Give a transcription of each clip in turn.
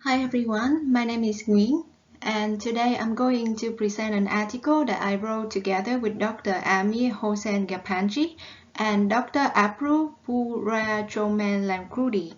Hi everyone, my name is Nguyen, and today I'm going to present an article that I wrote together with Dr. Amir, Hossein, GHAPANCHI and Dr. Afrooz, PURARJOMANDLANGRUDI.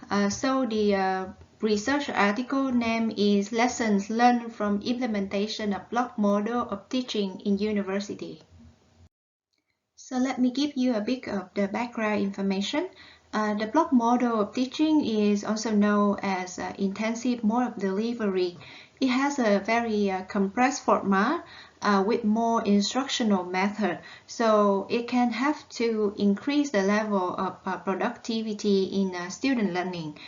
The research article name is Lessons Learned from Implementation of Block Model of Teaching in University. So let me give you a bit of the background information. The block model of teaching is also known as intensive mode of delivery. It has a very compressed format with more instructional method, so it can have to increase the level of productivity in student learning.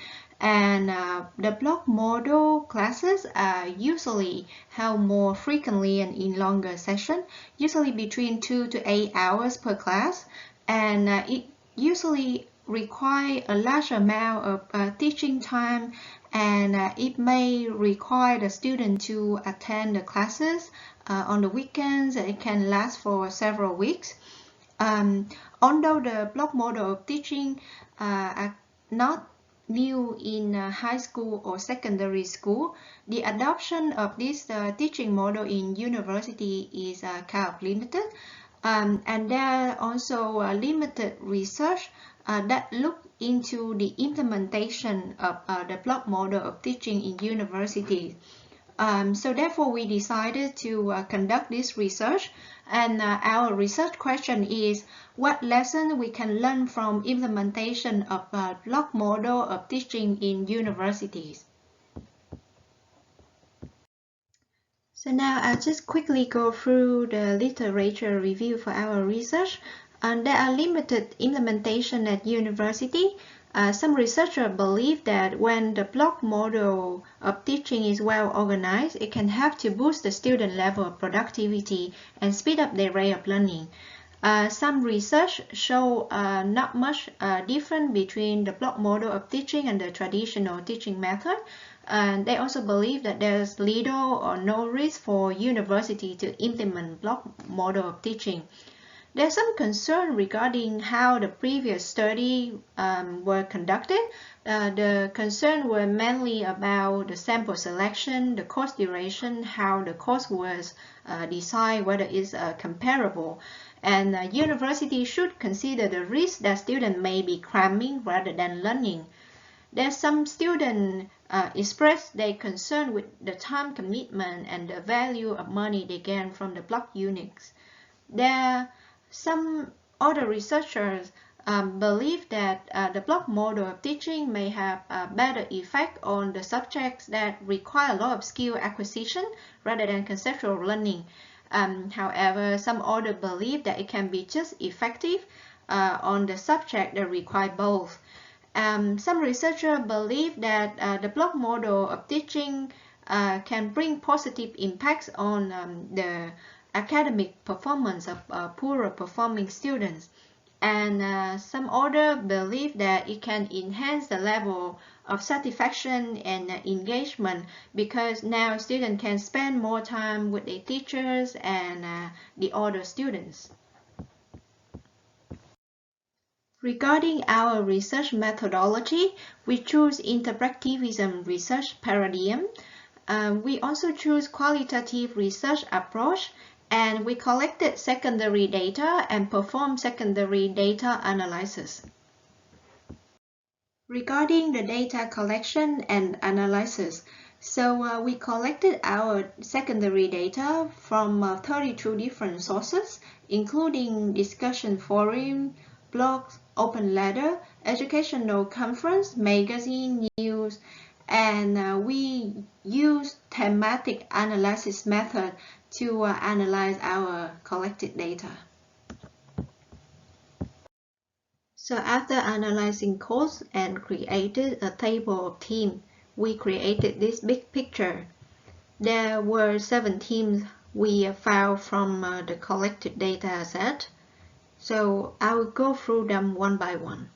And the block model classes are usually held more frequently and in longer sessions, usually between 2 to 8 hours per class, and it usually require a large amount of teaching time, and it may require the student to attend the classes on the weekends. It can last for several weeks. Although the block model of teaching are not new in high school or secondary school, the adoption of this teaching model in university is kind of limited. And there are also limited research that look into the implementation of the block model of teaching in universities. So therefore, we decided to conduct this research, and our research question is what lesson we can learn from implementation of a block model of teaching in universities. So now I'll just quickly go through the literature review for our research. There are limited implementation at university. Some researchers believe that when the block model of teaching is well organized, it can help to boost the student level of productivity and speed up their rate of learning. Some research show not much difference between the block model of teaching and the traditional teaching method. And they also believe that there's little or no risk for university to implement block model of teaching. There's some concern regarding how the previous study were conducted. The concern were mainly about the sample selection, the course duration, how the course was designed, whether it's comparable. And university should consider the risk that students may be cramming rather than learning. There's some students express their concern with the time commitment and the value of money they gain from the block units. Some other researchers believe that the block model of teaching may have a better effect on the subjects that require a lot of skill acquisition rather than conceptual learning. However, some others believe that it can be just effective on the subject that require both. Some researchers believe that the block model of teaching can bring positive impacts on the academic performance of poorer performing students, and some others believe that it can enhance the level of satisfaction and engagement because now students can spend more time with their teachers and the other students. Regarding our research methodology, we choose interpretivism research paradigm. We also choose qualitative research approach, and we collected secondary data and performed secondary data analysis. Regarding the data collection and analysis, we collected our secondary data from 32 different sources, including discussion forum, blogs, open letter, educational conference, magazine, news, and we use thematic analysis method to analyze our collected data. So after analyzing codes and created a table of themes, we created this big picture. There were 7 themes we found from the collected data set. So I will go through them one by one.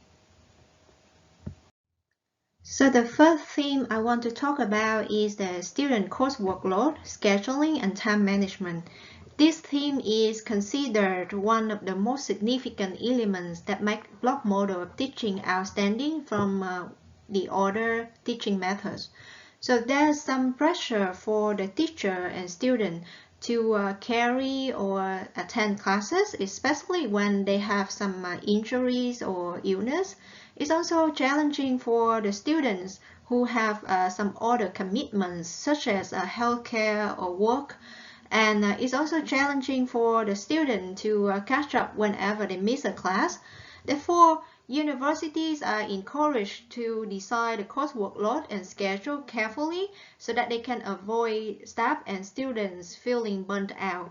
So the first theme I want to talk about is the student course workload, scheduling, and time management. This theme is considered one of the most significant elements that make block model of teaching outstanding from the other teaching methods. So there's some pressure for the teacher and student to carry or attend classes, especially when they have some injuries or illness. It's also challenging for the students who have some other commitments such as healthcare or work. And it's also challenging for the student to catch up whenever they miss a class. Therefore, universities are encouraged to design the course workload and schedule carefully so that they can avoid staff and students feeling burnt out.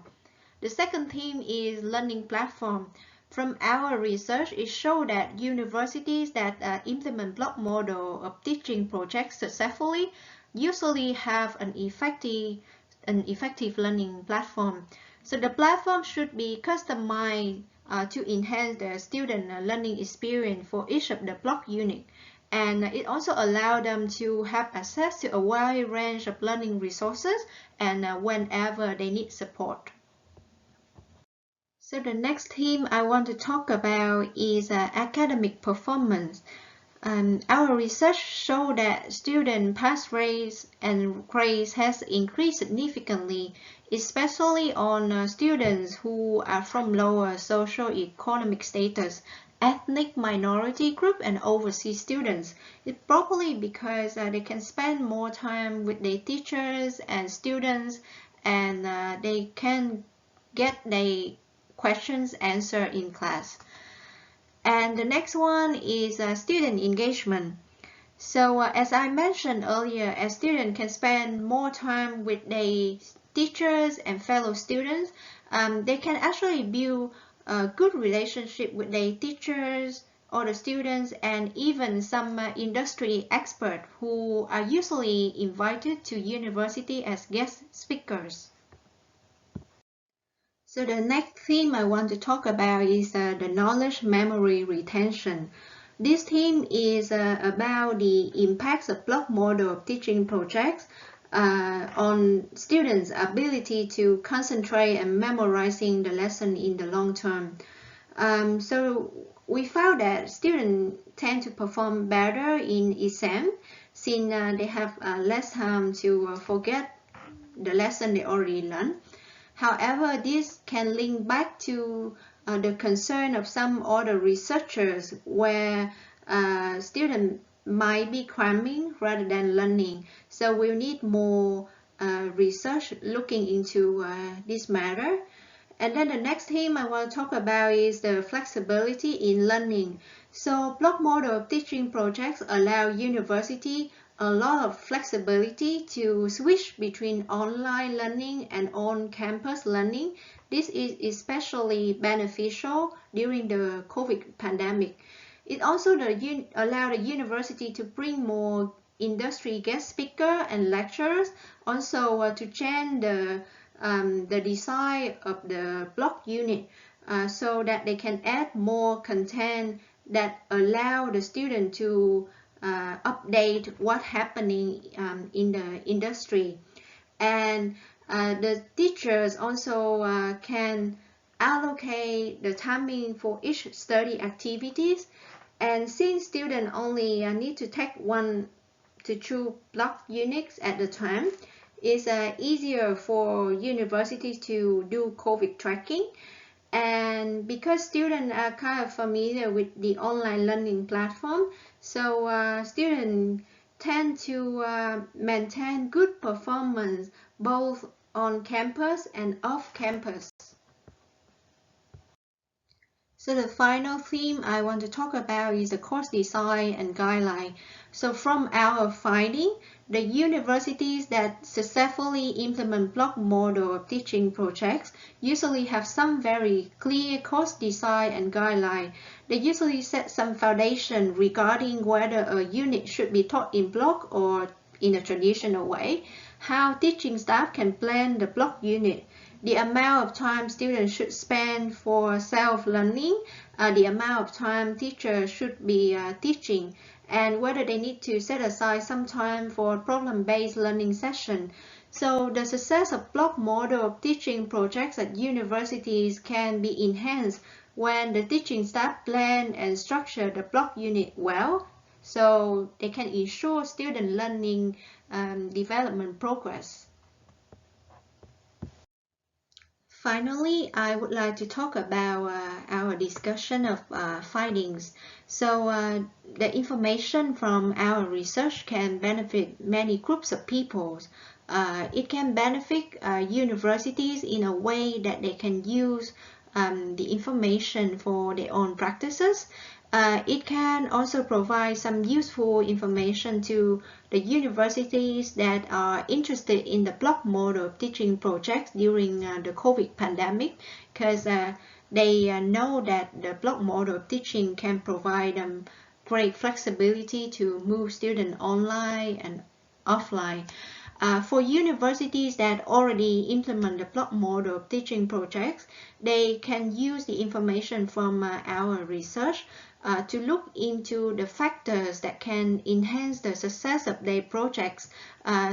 The second theme is learning platform. From our research, it showed that universities that implement block model of teaching projects successfully usually have an effective learning platform. So the platform should be customized to enhance the student learning experience for each of the block unit. And it also allows them to have access to a wide range of learning resources and whenever they need support. So the next theme I want to talk about is academic performance. Our research showed that student pass rates and grades has increased significantly, especially on students who are from lower socio-economic status, ethnic minority group, and overseas students. It's probably because they can spend more time with their teachers and students, and they can get their questions answered in class. And the next one is student engagement. So as I mentioned earlier, a student can spend more time with their teachers and fellow students. They can actually build a good relationship with their teachers or the students, and even some industry experts who are usually invited to university as guest speakers. So the next theme I want to talk about is the knowledge memory retention. This theme is about the impacts of block model of teaching projects on students' ability to concentrate and memorizing the lesson in the long term. So we found that students tend to perform better in exam since they have less time to forget the lesson they already learned. However, this can link back to the concern of some other researchers where students might be cramming rather than learning. So we'll need more research looking into this matter. And then the next theme I want to talk about is the flexibility in learning. So block model of teaching projects allow university a lot of flexibility to switch between online learning and on-campus learning. This is especially beneficial during the COVID pandemic. It also allows the university to bring more industry guest speakers and lecturers, also to change the design of the block unit so that they can add more content that allow the student to update what's happening in the industry. And the teachers also can allocate the timing for each study activities. And since students only need to take 1 to 2 block units at a time, it's easier for universities to do COVID tracking. And because students are kind of familiar with the online learning platform, so students tend to maintain good performance both on campus and off campus. So the final theme I want to talk about is the course design and guideline. So from our finding, the universities that successfully implement block model of teaching projects usually have some very clear course design and guideline. They usually set some foundation regarding whether a unit should be taught in block or in a traditional way, how teaching staff can plan the block unit, the amount of time students should spend for self-learning, the amount of time teachers should be teaching, and whether they need to set aside some time for problem-based learning session. So the success of block model of teaching projects at universities can be enhanced when the teaching staff plan and structure the block unit well, so they can ensure student learning development progress. Finally, I would like to talk about our discussion of findings. So the information from our research can benefit many groups of people. It can benefit universities in a way that they can use the information for their own practices. It can also provide some useful information to the universities that are interested in the block model of teaching projects during the COVID pandemic, because they know that the block model of teaching can provide them great flexibility to move students online and offline. For universities that already implement the block model of teaching projects, they can use the information from our research to look into the factors that can enhance the success of their projects,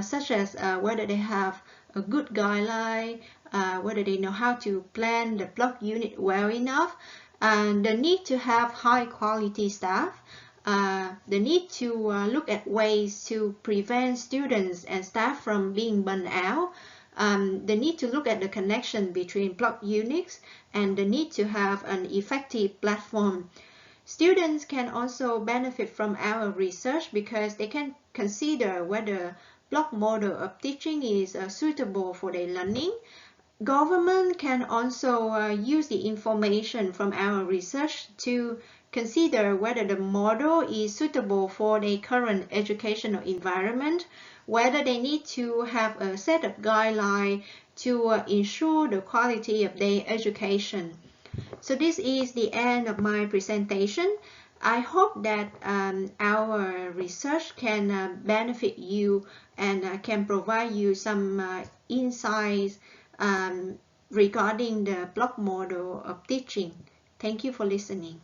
such as whether they have a good guideline, whether they know how to plan the block unit well enough, and the need to have high quality staff, the need to look at ways to prevent students and staff from being burned out, the need to look at the connection between block units, and the need to have an effective platform. Students can also benefit from our research because they can consider whether block model of teaching is suitable for their learning. Government can also use the information from our research to consider whether the model is suitable for their current educational environment, whether they need to have a set of guidelines to ensure the quality of their education. So this is the end of my presentation. I hope that our research can benefit you and can provide you some insights regarding the block model of teaching. Thank you for listening.